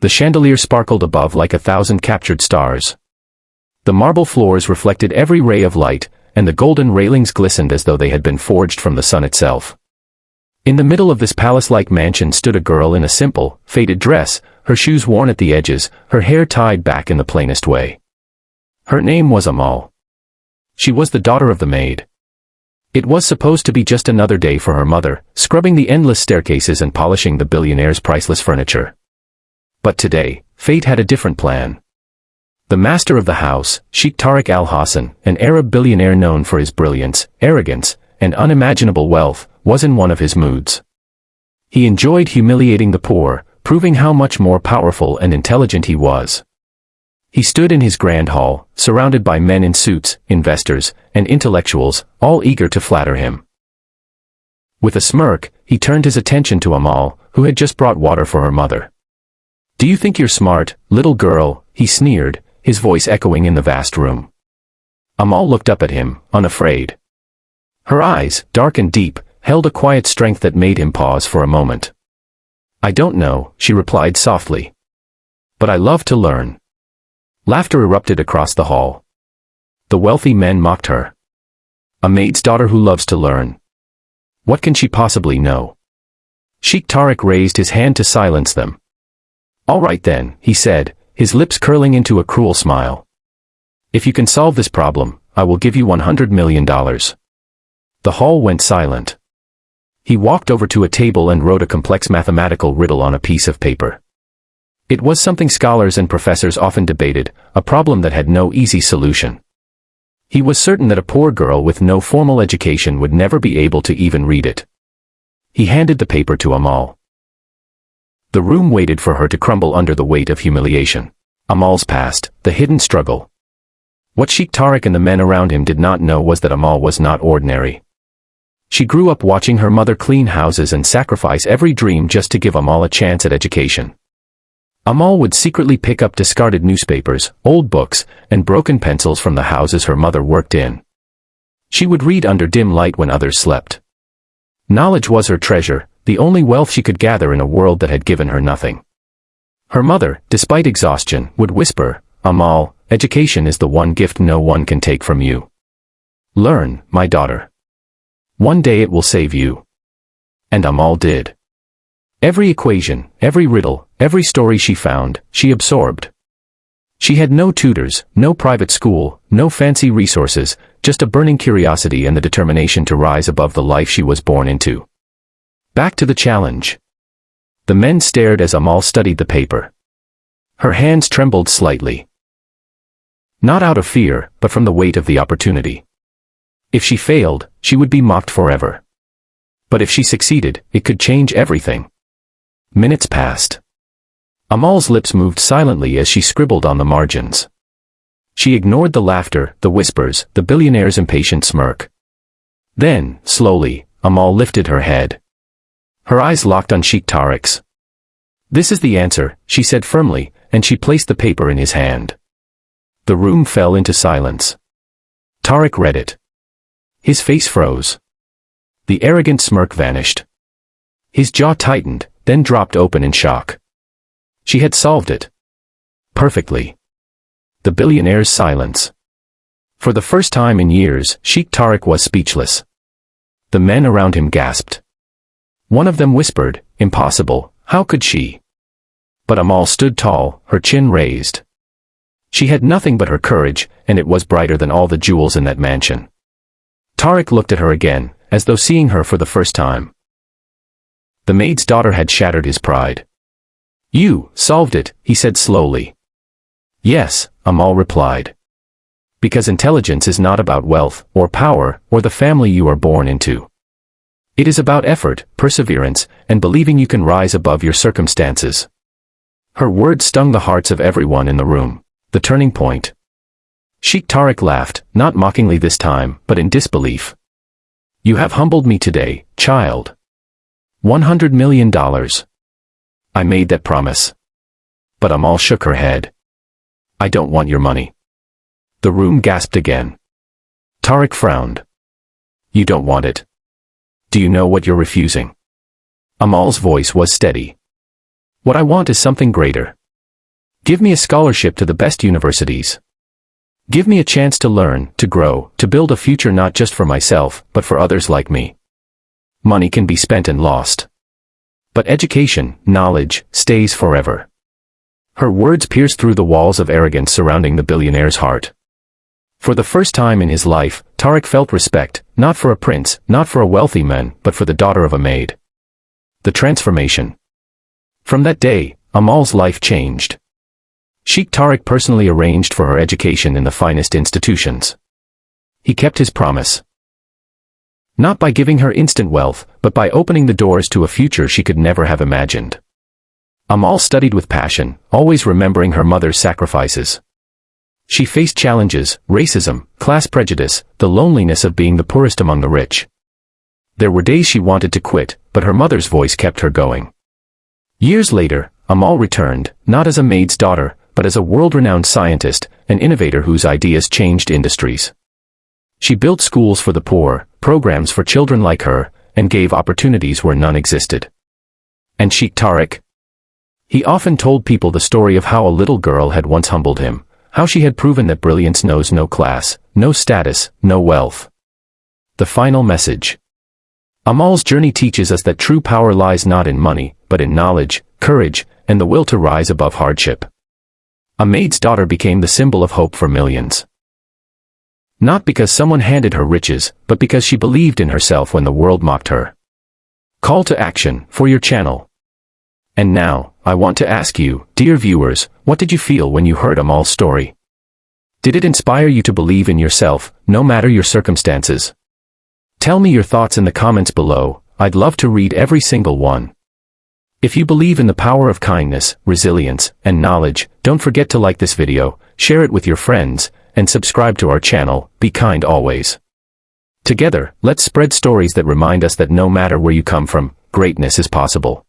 The chandelier sparkled above like 1,000 captured stars. The marble floors reflected every ray of light, and the golden railings glistened as though they had been forged from the sun itself. In the middle of this palace-like mansion stood a girl in a simple, faded dress, her shoes worn at the edges, her hair tied back in the plainest way. Her name was Amal. She was the daughter of the maid. It was supposed to be just another day for her mother, scrubbing the endless staircases and polishing the billionaire's priceless furniture. But today, fate had a different plan. The master of the house, Sheikh Tariq al-Hassan, an Arab billionaire known for his brilliance, arrogance, and unimaginable wealth, was in one of his moods. He enjoyed humiliating the poor, proving how much more powerful and intelligent he was. He stood in his grand hall, surrounded by men in suits, investors, and intellectuals, all eager to flatter him. With a smirk, he turned his attention to Amal, who had just brought water for her mother. "Do you think you're smart, little girl?" he sneered, his voice echoing in the vast room. Amal looked up at him, unafraid. Her eyes, dark and deep, held a quiet strength that made him pause for a moment. "I don't know," she replied softly. "But I love to learn." Laughter erupted across the hall. The wealthy men mocked her. A maid's daughter who loves to learn. What can she possibly know? Sheikh Tariq raised his hand to silence them. "All right then," he said, his lips curling into a cruel smile. "If you can solve this problem, I will give you $100 million. The hall went silent. He walked over to a table and wrote a complex mathematical riddle on a piece of paper. It was something scholars and professors often debated, a problem that had no easy solution. He was certain that a poor girl with no formal education would never be able to even read it. He handed the paper to Amal. The room waited for her to crumble under the weight of humiliation. Amal's past, the hidden struggle. What Sheikh Tariq and the men around him did not know was that Amal was not ordinary. She grew up watching her mother clean houses and sacrifice every dream just to give Amal a chance at education. Amal would secretly pick up discarded newspapers, old books, and broken pencils from the houses her mother worked in. She would read under dim light when others slept. Knowledge was her treasure, the only wealth she could gather in a world that had given her nothing. Her mother, despite exhaustion, would whisper, "Amal, education is the one gift no one can take from you. Learn, my daughter. One day it will save you." And Amal did. Every equation, every riddle, every story she found, she absorbed. She had no tutors, no private school, no fancy resources, just a burning curiosity and the determination to rise above the life she was born into. Back to the challenge. The men stared as Amal studied the paper. Her hands trembled slightly. Not out of fear, but from the weight of the opportunity. If she failed, she would be mocked forever. But if she succeeded, it could change everything. Minutes passed. Amal's lips moved silently as she scribbled on the margins. She ignored the laughter, the whispers, the billionaire's impatient smirk. Then, slowly, Amal lifted her head. Her eyes locked on Sheikh Tariq's. "This is the answer," she said firmly, and she placed the paper in his hand. The room fell into silence. Tariq read it. His face froze. The arrogant smirk vanished. His jaw tightened, then dropped open in shock. She had solved it. Perfectly. The billionaire's silence. For the first time in years, Sheikh Tariq was speechless. The men around him gasped. One of them whispered, "Impossible, how could she?" But Amal stood tall, her chin raised. She had nothing but her courage, and it was brighter than all the jewels in that mansion. Tariq looked at her again, as though seeing her for the first time. The maid's daughter had shattered his pride. "You solved it," he said slowly. "Yes," Amal replied. "Because intelligence is not about wealth, or power, or the family you are born into. It is about effort, perseverance, and believing you can rise above your circumstances." Her words stung the hearts of everyone in the room. The turning point. Sheikh Tariq laughed, not mockingly this time, but in disbelief. "You have humbled me today, child. $100 million. I made that promise." But Amal shook her head. "I don't want your money." The room gasped again. Tariq frowned. "You don't want it. Do you know what you're refusing?" Amal's voice was steady. "What I want is something greater. Give me a scholarship to the best universities. Give me a chance to learn, to grow, to build a future not just for myself, but for others like me. Money can be spent and lost. But education, knowledge, stays forever. Her words pierced through the walls of arrogance surrounding the billionaire's heart. For the first time in his life, Tariq felt respect, not for a prince, not for a wealthy man, but for the daughter of a maid. The transformation. From that day, Amal's life changed. Sheikh Tariq personally arranged for her education in the finest institutions. He kept his promise. Not by giving her instant wealth, but by opening the doors to a future she could never have imagined. Amal studied with passion, always remembering her mother's sacrifices. She faced challenges, racism, class prejudice, the loneliness of being the poorest among the rich. There were days she wanted to quit, but her mother's voice kept her going. Years later, Amal returned, not as a maid's daughter, but as a world-renowned scientist, an innovator whose ideas changed industries. She built schools for the poor, programs for children like her, and gave opportunities where none existed. And Sheikh Tariq? He often told people the story of how a little girl had once humbled him, how she had proven that brilliance knows no class, no status, no wealth. The final message. Amal's journey teaches us that true power lies not in money, but in knowledge, courage, and the will to rise above hardship. A maid's daughter became the symbol of hope for millions. Not because someone handed her riches, but because she believed in herself when the world mocked her. Call to action for your channel. And now, I want to ask you, dear viewers, what did you feel when you heard Amal's story? Did it inspire you to believe in yourself, no matter your circumstances? Tell me your thoughts in the comments below. I'd love to read every single one. If you believe in the power of kindness, resilience, and knowledge, don't forget to like this video, share it with your friends, and subscribe to our channel. Be kind always. Together, let's spread stories that remind us that no matter where you come from, greatness is possible.